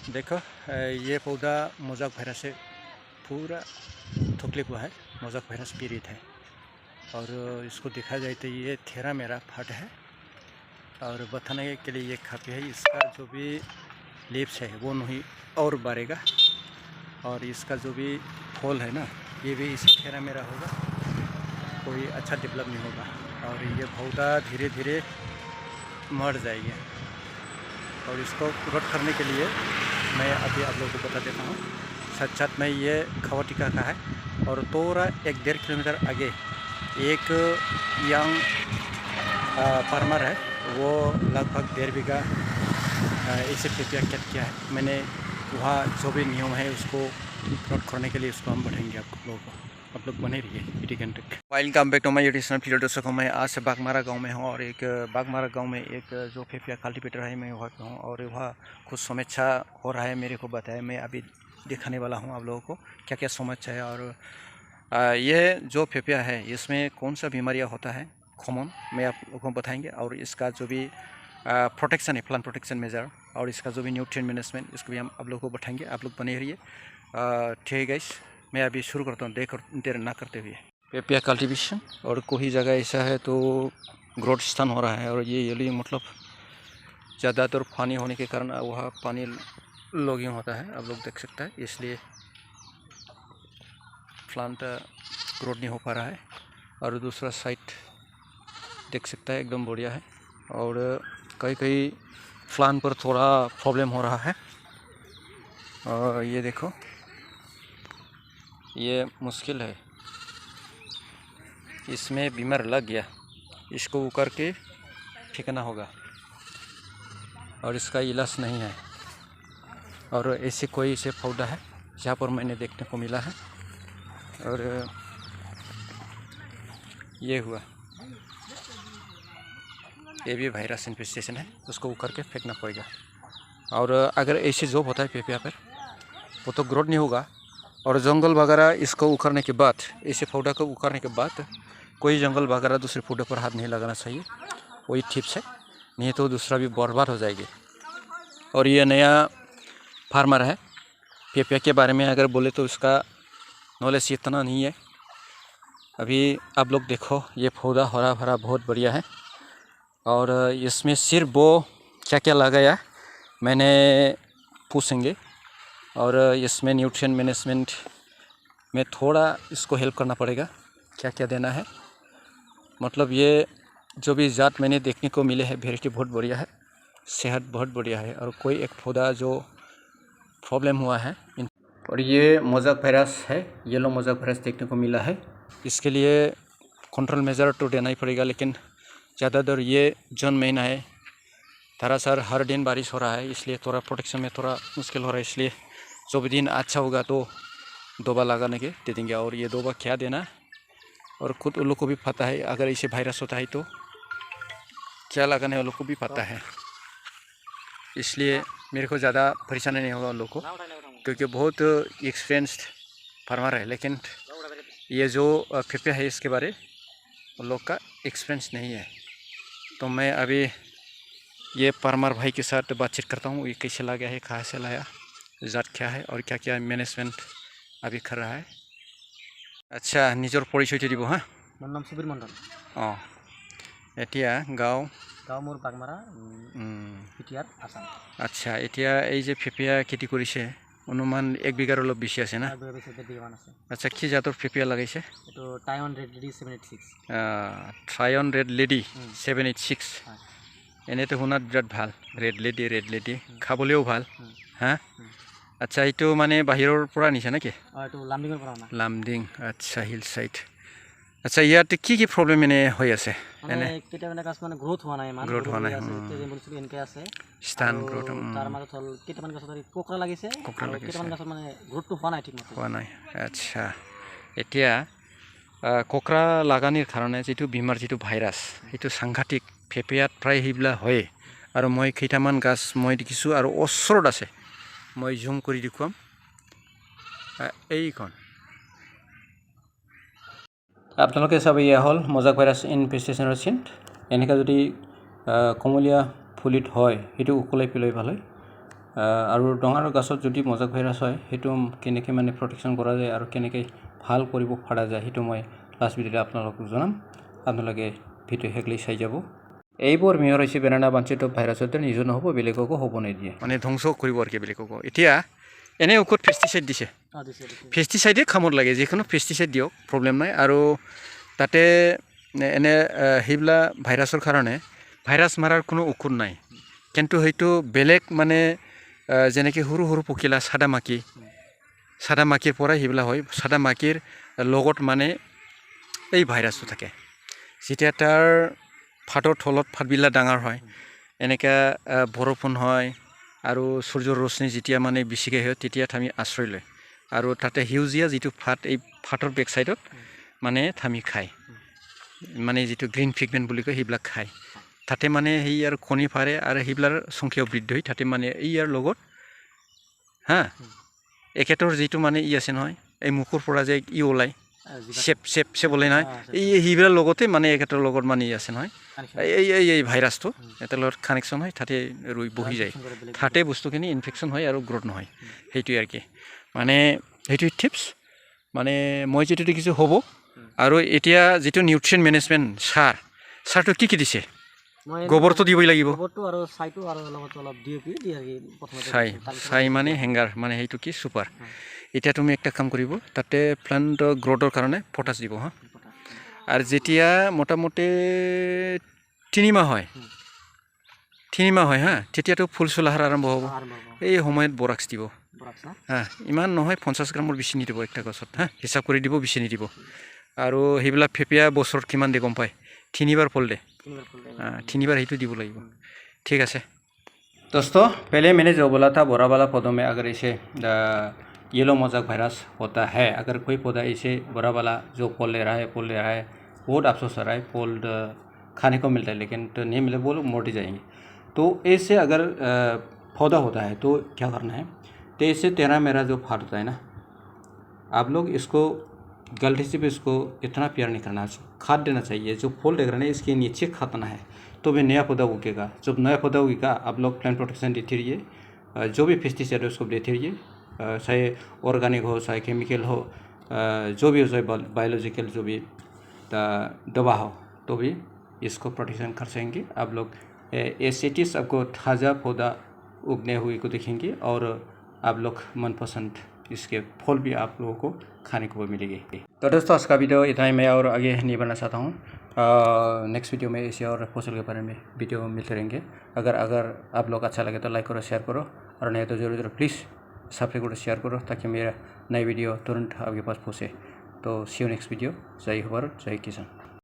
देखो ये पौधा मोज़ेक वायरस से पूरा तकलीफ हुआ है। मोज़ेक वायरस पीड़ित है और इसको देखा जाए तो ये थेरा मेरा फट है और बताने के लिए ये काफ़ी है। इसका जो भी लीव्स है वो नहीं और बढ़ेगा और इसका जो भी फूल है ना ये भी इसी थेरा मेरा होगा, कोई अच्छा डेवलप नहीं होगा और ये पौधा धीरे धीरे मर जाएगी। और इसको ग्रोथ करने के लिए मैं अभी आप लोगों को बता देता हूँ। साथ में ये खवाटिका का है और थोड़ा 1-1.5 किलोमीटर आगे एक यंग फार्मर है, वो लगभग 1.5 बीघा ऐसे पेपिया कट किया है। मैंने वहाँ जो भी नियम है उसको नोट करने के लिए उसको हम बढ़ाएंगे आप लोगों को। आप लोग बने रहिए वीडियो के अंत तक। Welcome back to my YouTube channel. प्रिय दर्शकों, मैं आज से बागमारा गांव में हूं और एक बागमारा गांव में एक जो पेपिया कल्टीवेटर है मैं वहाँ हूँ और वहाँ कुछ समस्या हो रहा है। मेरे को बताया, मैं अभी दिखाने वाला हूँ आप लोगों को क्या क्या समस्या है। और ये जो पेपिया है इसमें कौन सा बीमारियाँ होता है कॉमन मैं आप लोगों को बताएंगे और इसका जो भी प्रोटेक्शन है, प्लांट प्रोटेक्शन मेजर और इसका जो भी न्यूट्रिएंट मैनेजमेंट इसको भी हम आप लोगों को बताएंगे। आप लोग बने रहिए। ठीक है गाइस, मैं अभी शुरू करता हूँ देर ना करते हुए। पेपिया कल्टीवेशन और कोई जगह ऐसा है तो ग्रोथ स्थान हो रहा है और ये मतलब ज़्यादातर पानी होने के कारण वहाँ पानी लॉगिंग होता है, आप लोग देख सकते हैं, इसलिए प्लांट ग्रोथ नहीं हो पा रहा है। और दूसरा साइड देख सकता है एकदम बढ़िया है और कई प्लांट पर थोड़ा प्रॉब्लम हो रहा है। और ये देखो, ये मुश्किल है, इसमें बीमार लग गया, इसको उकर के फेंकना होगा और इसका इलाज नहीं है। और ऐसे कोई से पौधा है जहाँ पर मैंने देखने को मिला है और ये हुआ, ये भी वायरस इन्फेस्टेशन है, उसको उकर के फेंकना पड़ेगा। और अगर ऐसे जॉब होता है पेपिया पर वो तो ग्रोथ नहीं होगा। और जंगल वगैरह इसको उखाड़ने के बाद, ऐसे पौधा को उखाड़ने के बाद कोई जंगल वगैरह दूसरे पौधे पर हाथ नहीं लगाना चाहिए, वही टिप्स है, नहीं तो दूसरा भी बर्बाद हो जाएगी। और ये नया फार्मर है, पेपिया के बारे में अगर बोले तो उसका नॉलेज इतना नहीं है। अभी आप लोग देखो, ये पौधा हरा भरा बहुत बढ़िया है और इसमें सिर्फ वो क्या क्या लगाया मैंने पूछेंगे और इसमें न्यूट्रिएंट मैनेजमेंट में थोड़ा इसको हेल्प करना पड़ेगा, क्या क्या देना है। मतलब ये जो भी जात मैंने देखने को मिले हैं, वेराइटी बहुत बढ़िया है, सेहत बहुत बढ़िया है। और कोई एक पौधा जो प्रॉब्लम हुआ है, और ये मोज़ेक वायरस है, येलो मोज़ेक वायरस देखने को मिला है। इसके लिए कंट्रोल मेजर तो देना ही पड़ेगा, लेकिन ज़्यादातर ये जून महीना है, दरअसल हर दिन बारिश हो रहा है, इसलिए थोड़ा प्रोटेक्शन में थोड़ा मुश्किल हो रहा है। इसलिए जो भी दिन अच्छा होगा तो दवा लगाने के दे देंगे। और ये दवा क्या देना और खुद उन लोग को भी पता है, अगर ऐसे वायरस होता है तो क्या लगाने वालों को भी पता है, इसलिए मेरे को ज़्यादा परेशानी नहीं होगा उन लोग को, क्योंकि बहुत एक्सपीरियंस्ड फार्मर है। लेकिन ये जो पेपिया है इसके बारे उन लोग का एक्सपीरियंस नहीं है। तो मैं अभी ये फार्मर भाई के साथ बातचीत करता हूँ, ये कैसे लाया है, कहाँ से लाया, जात क्या है और क्या क्या मैनेजमेंट अभी कर रहा है। अच्छा, निजर परिचयটো দিব। हाँ, মোৰ নাম সুবীৰ মণ্ডল। অঁ, এতিয়া গাঁও গাঁও মোৰ বাগমাৰা, পিটিয়াৰ, আসাম। আচ্ছা, এতিয়া এই যে পেপিয়া খেতি কৰিছে অনুমান 1 বিঘাৰ অলপ বেছি আছে না? আচ্ছা, কি জাতৰ পেপিয়া লগাইছে? এইটো টাইৱান ৰেড লেডি 786। ট্ৰায়ন ৰেড লেডি 786। এনেইতো শুনাত বিৰাট ভাল, ৰেড লেডি খাবলৈও ভাল। হা, আচ্ছা, এইটো মানে বাহিৰৰ পৰা আনিছে নেকি? এইটো লামডিঙৰ পৰা অনা। লামডিং, আচ্ছা, হিল সাইড। আচ্ছা, ইয়াতে কি প্ৰব্লেম এনে হৈ আছে? এনে কেইটামান গাছ মানে গ্ৰোথ হোৱা নাই, ইমান গ্ৰোথ হোৱা নাই, এনেকৈ আছে ষ্টান গ্ৰোথ। তাৰ মাজত হ'ল কেইটামান গছত কোকৰা লাগিছে, কেইটামান গছত মানে গ্ৰোথটো হোৱা নাই, ঠিকমতে হোৱা নাই। আচ্ছা, এতিয়া কোকৰা লাগানিৰ কাৰণে যিটো বেমাৰ, যিটো ভাইৰাছ, সেইটো সাংঘাতিক পেপিয়াত প্ৰায় সেইবিলাক হয়ে। আৰু মই কেইটামান গাছ মই দেখিছোঁ আৰু ওচৰত আছে, মই জুম কৰি দেখুৱাম। এইখন আপোনালোকে চাব, এয়া হ'ল মোজাক ভাইৰাছ ইনফেষ্টেশ্যনৰ চিন। এনেকৈ যদি কমলীয়া ফুলিত হয় সেইটো উকলাই পেলাই ভাল হয়। আৰু ডঙাৰ গছত যদি মজাক ভাইৰাছ হয় সেইটো কেনেকৈ মানে প্ৰটেকশ্যন কৰা যায় আৰু কেনেকৈ ভাল কৰিব পৰা যায় সেইটো মই লাষ্ট ভিডিঅ'তে আপোনালোকক জনাম আপোনালোকে ভিডিঅ' শেষলৈ চাই যাব এইবোৰ মেয়ৰ হৈছে বেনানা বাঞ্চিত ভাইৰাছতে নিজৰ নহ'ব বেলেগকো হ'ব নিদিয়ে মানে ধ্বংস কৰিব আৰু কি বেলেগকো এতিয়া এনে ঔষধ পেষ্টিচাইড দিছে পেষ্টিচাইডে কামত লাগে যিকোনো পেষ্টিচাইড দিয়ক প্ৰব্লেম নাই আৰু তাতে এনে সেইবিলাক ভাইৰাছৰ কাৰণে ভাইৰাছ মাৰাৰ কোনো ঔষধ নাই কিন্তু সেইটো বেলেগ মানে যেনেকৈ সৰু সৰু পখিলা চাদা মাখিৰ পৰা সেইবিলাক হয় চাদা মাখিৰ লগত মানে এই ভাইৰাছটো থাকে যেতিয়া তাৰ ফাটৰ তলত ফাটবিলাক ডাঙৰ হয় এনেকৈ বৰষুণ হয় আৰু সূৰ্যৰ ৰশ্মি যেতিয়া মানে বেছিকৈ হয় তেতিয়া আমি আশ্ৰয় লয় আৰু তাতে সেউজীয়া যিটো ফাট এই ফাটৰ বেক চাইডত মানে থামি খায় মানে যিটো গ্ৰীণ পিগমেণ্ট বুলি কয় সেইবিলাক খায় তাতে মানে সেই আৰু কণী পাৰে আৰু সেইবিলাক সংখ্যাও বৃদ্ধি হয় তাতে মানে ইয়াৰ লগত হা একেটাৰ যিটো মানে আছে নহয় এই মুখৰ পৰা যে ওলায় চেপ ওলাই নহয় এই সেইবিলাক লগতে মানে একেটাৰ লগত মানে আছে নহয় এই ভাইৰাছটো এটাৰ লগত কানেকশ্যন হয় তাতে ৰৈ বহি যায় তাতে বস্তুখিনি ইনফেকশ্যন হয় আৰু গ্ৰ'থ নহয় সেইটোৱে আৰু কি মানে সেইটোৱে টিপছ মানে মই যিটো দেখিছোঁ হ'ব আৰু এতিয়া যিটো নিউট্ৰিয়েণ্ট মেনেজমেণ্ট সাৰটো কি দিছে গোবৰটো দিবই লাগিব ছাই মানে হেংগাৰ মানে সেইটো কি ছুপাৰ এতিয়া তুমি একটা কাম কৰিব তাতে প্লান্ট গ্ৰ'থৰ কাৰণে পটাছ দিব হা আৰু যেতিয়া মোটামুটি 3 মাহ হয় হা তেতিয়াতো ফুল চুল আহাৰ আৰম্ভ হ'ব এই সময়ত বৰাক্স দিব হা ইমান নহয় 50 গ্ৰামৰ বেছি নিদিব একটা গছত হা হিচাপ কৰি দিব বেছি নিদিব আৰু সেইবিলাক ফেপিয়া বছৰত কিমান দিয়ে গম পায় 3 बार फल दे 3 बार ही দিব লাগিব ठीक है दोस्तों पहले मैंने जो बोला था बोरा वाला पौधों में अगर इसे येलो मोज़ेक वायरस होता है अगर कोई पौधा इसे बोरा वाला जो फल ले रहा है बहुत अफसोस हो रहा है फल खाने को मिलता है लेकिन तो नहीं मिले वो लोग मोटी जाएंगे तो ऐसे अगर पौधा होता है तो क्या करना है तो इससे तेरा मेरा जो फाट होता है ना आप लोग इसको गलती से भी इसको इतना प्यार नहीं करना खाद देना चाहिए जो फूल देख रहे हैं इसके नीचे खातना है तो भी नया पौधा उगेगा जब नया पौधा उगेगा आप लोग प्लांट प्रोटेक्शन देते रहिए जो भी पेस्टिसाइड है उसको देते रहिए चाहे ऑर्गेनिक हो चाहे केमिकल हो जो भी हो चाहे बायोलॉजिकल जो भी दवा हो तो भी इसको प्रोटेक्शन कर सकेंगे आप लोग एसिटिस आपको ताज़ा पौधा उगने हुए को देखेंगे और आप लोग मनपसंद इसके फल भी आप लोगों को खाने को मिलेगी तो दोस्तों आज का वीडियो इतना ही मैं और आगे नहीं बनना चाहता हूँ नेक्स्ट वीडियो में इसे और फसल के बारे में वीडियो मिलते रहेंगे अगर आप लोग अच्छा लगे तो लाइक करो शेयर करो और नहीं तो ज़रूर प्लीज़ सब्सक्राइब करो शेयर करो ताकि मेरा नई वीडियो तुरंत आपके पास पहुँचे तो सी यू नेक्स्ट वीडियो जय भारत जय किसान।